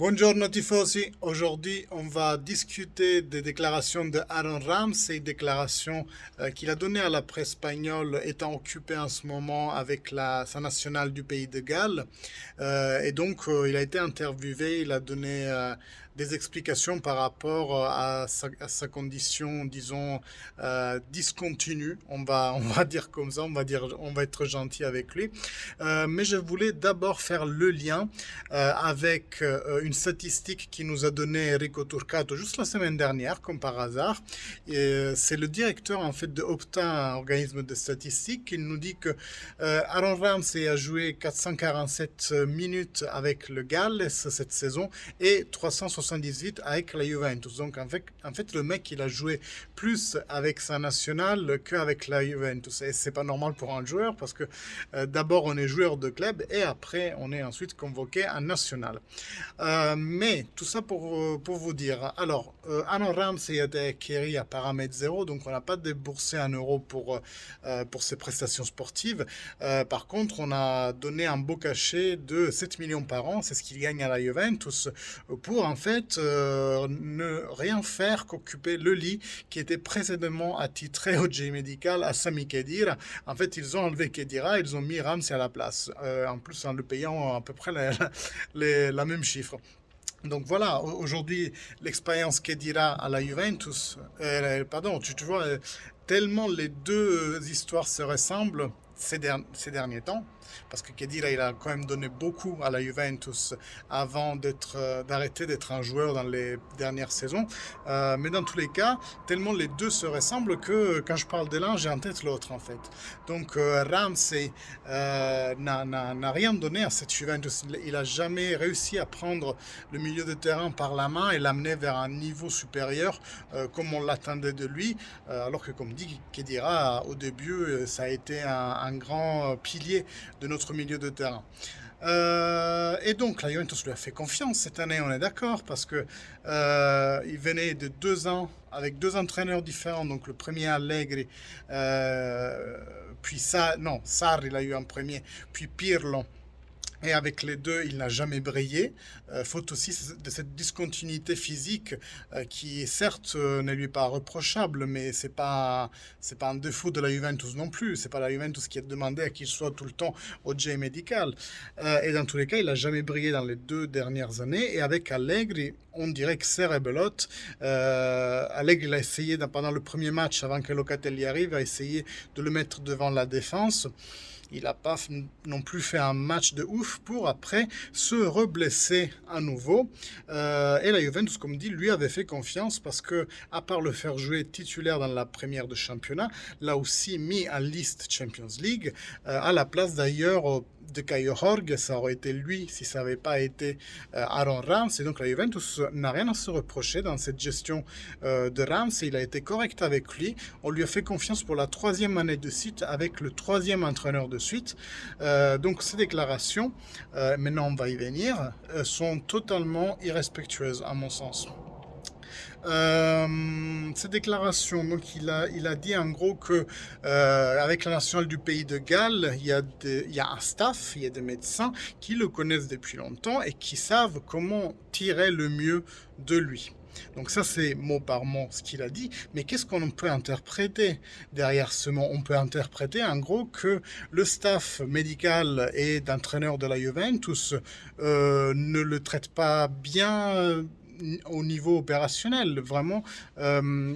Buongiorno tifosi, aujourd'hui on va discuter des déclarations de Aaron Ramsey, déclarations qu'il a données à la presse espagnole étant occupé en ce moment avec sa nationale du pays de Galles. Il a été interviewé, il a donné des explications par rapport à sa condition, disons, discontinue. On va dire comme ça, on va être gentil avec lui. Mais je voulais d'abord faire le lien avec une statistique qui nous a donné Enrico Turcato juste la semaine dernière, comme par hasard. C'est le directeur en fait de Opta, un organisme de statistiques, qui nous dit que Aaron Ramsey a joué 447 minutes avec le Galles cette saison et 378 avec la Juventus. Donc en fait le mec il a joué plus avec sa nationale qu'avec la Juventus. Et c'est pas normal pour un joueur parce que d'abord on est joueur de club et après on est ensuite convoqué en national. Mais tout ça pour vous dire. Alors, Aaron Ramsey a été acquis à paramètre zéro, donc on n'a pas déboursé un euro pour ses prestations sportives. Par contre, on a donné un beau cachet de 7 millions par an, c'est ce qu'il gagne à la Juventus, pour en fait ne rien faire qu'occuper le lit qui était précédemment attitré au J médical à Sami Khedira. En fait, ils ont enlevé Khedira, ils ont mis Ramsey à la place, en plus en le payant à peu près la même chiffre. Donc voilà, aujourd'hui, l'expérience Khedira à la Juventus, pardon, tu vois, tellement les deux histoires se ressemblent ces derniers temps, parce que Khedira, il a quand même donné beaucoup à la Juventus avant d'arrêter d'être un joueur dans les dernières saisons. Mais dans tous les cas, tellement les deux se ressemblent que quand je parle de l'un, j'ai en tête l'autre en fait. Donc Ramsey n'a rien donné à cette Juventus. Il a jamais réussi à prendre le milieu de terrain par la main et l'amener vers un niveau supérieur comme on l'attendait de lui. Alors que comme dit Khedira, au début, ça a été un grand pilier de notre milieu de terrain. Et donc la Juventus lui a fait confiance cette année, on est d'accord, parce que il venait de 2 ans avec deux entraîneurs différents. Donc le premier Allegri, puis ça, non, Sarri il a eu un premier, puis Pirlo. Et avec les deux, il n'a jamais brillé. Faute aussi de cette discontinuité physique qui, certes, ne lui est pas reprochable, mais c'est pas un défaut de la Juventus non plus. C'est pas la Juventus qui a demandé à qu'il soit tout le temps au J médical. Et dans tous les cas, il n'a jamais brillé dans les 2 dernières années. Et avec Allegri, on dirait que c'est rebelote. Allegri il a essayé, pendant le premier match, avant que Locatelli arrive, a essayé de le mettre devant la défense. Il n'a pas non plus fait un match de ouf pour après se reblesser à nouveau. Et la Juventus, comme dit, lui avait fait confiance parce que, à part le faire jouer titulaire dans la première de championnat, l'a aussi mis en liste Champions League, à la place d'ailleurs de Caio Jorge. Ça aurait été lui si ça n'avait pas été Aaron Ramsey. Et donc la Juventus n'a rien à se reprocher dans cette gestion de Ramsey. Il a été correct avec lui. On lui a fait confiance pour la 3e année de suite avec le 3e entraîneur de suite. Donc ces déclarations, maintenant on va y venir, sont totalement irrespectueuses à mon sens. Cette déclaration, donc il a dit en gros que avec la nationale du pays de Galles, il y a un staff, il y a des médecins qui le connaissent depuis longtemps et qui savent comment tirer le mieux de lui. Donc ça c'est mot par mot ce qu'il a dit, mais qu'est-ce qu'on peut interpréter derrière ce mot? On peut interpréter en gros que le staff médical et d'entraîneur de la Juventus ne le traite pas bien au niveau opérationnel, vraiment,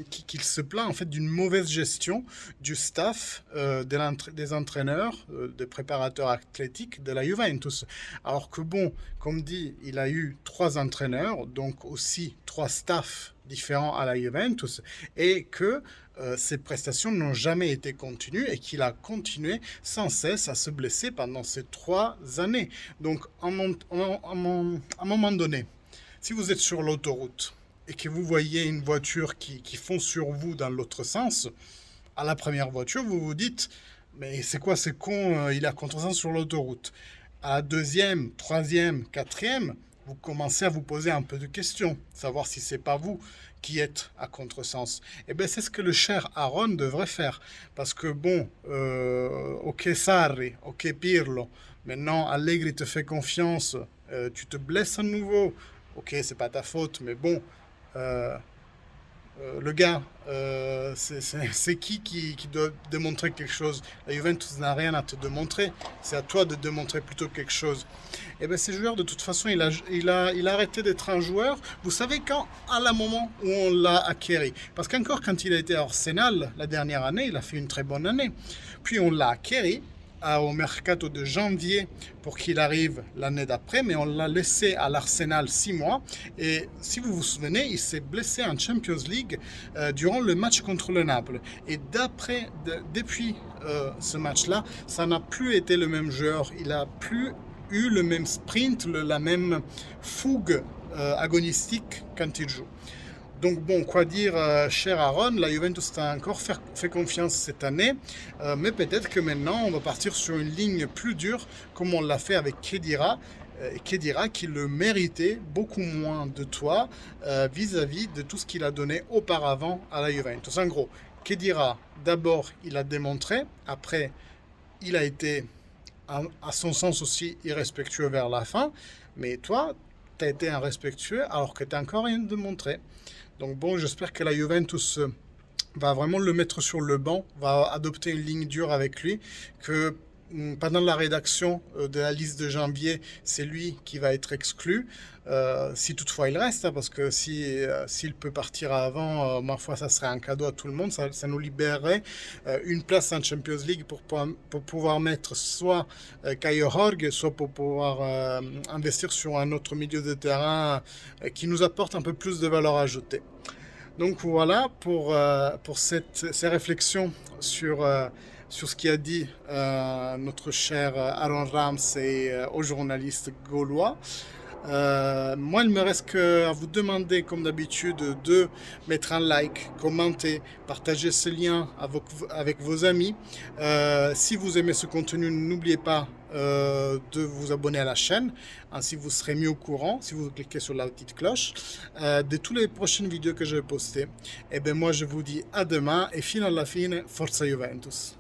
qu'il se plaint en fait d'une mauvaise gestion du staff, des entraîneurs, des préparateurs athlétiques de la Juventus. Alors que bon, comme dit, il a eu 3 entraîneurs, donc aussi 3 staffs différents à la Juventus, et que ses prestations n'ont jamais été continues et qu'il a continué sans cesse à se blesser pendant ces 3 années. Donc, à un moment donné, si vous êtes sur l'autoroute et que vous voyez une voiture qui fonce sur vous dans l'autre sens, à la première voiture, vous vous dites, mais c'est quoi, c'est con, il est à contresens sur l'autoroute. À la deuxième, troisième, quatrième, vous commencez à vous poser un peu de questions, savoir si c'est pas vous qui êtes à contresens. Et bien c'est ce que le cher Aaron devrait faire. Parce que bon, ok Sarri, ok Pirlo, maintenant Allegri te fait confiance, tu te blesses à nouveau, ok, c'est pas ta faute, mais bon, euh, le gars, c'est qui doit démontrer quelque chose? La Juventus n'a rien à te démontrer, c'est à toi de démontrer plutôt quelque chose. Et bien, ces joueurs, de toute façon, il a arrêté d'être un joueur. Vous savez quand? À la moment où on l'a acquéri. Parce qu'encore, quand il a été à Arsenal la dernière année, il a fait une très bonne année. Puis on l'a acquéri au mercato de janvier pour qu'il arrive l'année d'après, mais on l'a laissé à l'Arsenal 6 mois. Et si vous vous souvenez, il s'est blessé en Champions League durant le match contre le Naples. Et depuis ce match-là, ça n'a plus été le même joueur. Il a plus eu le même sprint, la même fougue agonistique quand il joue. Donc bon, quoi dire, cher Aaron, la Juventus t'a encore fait confiance cette année, mais peut-être que maintenant on va partir sur une ligne plus dure, comme on l'a fait avec Khedira. Khedira qui le méritait beaucoup moins de toi vis-à-vis de tout ce qu'il a donné auparavant à la Juventus. En gros, Khedira, d'abord, il a démontré, après, il a été à son sens aussi irrespectueux vers la fin, mais toi, tu as été irrespectueux alors que tu n'as encore rien démontré. Donc bon, j'espère que la Juventus va vraiment le mettre sur le banc, va adopter une ligne dure avec lui, que pendant la rédaction de la liste de janvier, c'est lui qui va être exclu, si toutefois il reste, hein, parce que s'il peut partir avant, ma foi, ça serait un cadeau à tout le monde, ça nous libérerait une place en Champions League pour pouvoir mettre soit Caio Jorge, soit pour pouvoir investir sur un autre milieu de terrain qui nous apporte un peu plus de valeur ajoutée. Donc voilà pour ces réflexions sur ce qu'a dit notre cher Aaron Ramsey au journaliste gaulois. Moi, il me reste qu'à vous demander, comme d'habitude, de mettre un like, commenter, partager ce lien avec vos amis. Si vous aimez ce contenu, n'oubliez pas de vous abonner à la chaîne, ainsi vous serez mis au courant si vous cliquez sur la petite cloche de toutes les prochaines vidéos que je vais poster. Et bien moi, je vous dis à demain et fino alla fine, Forza Juventus!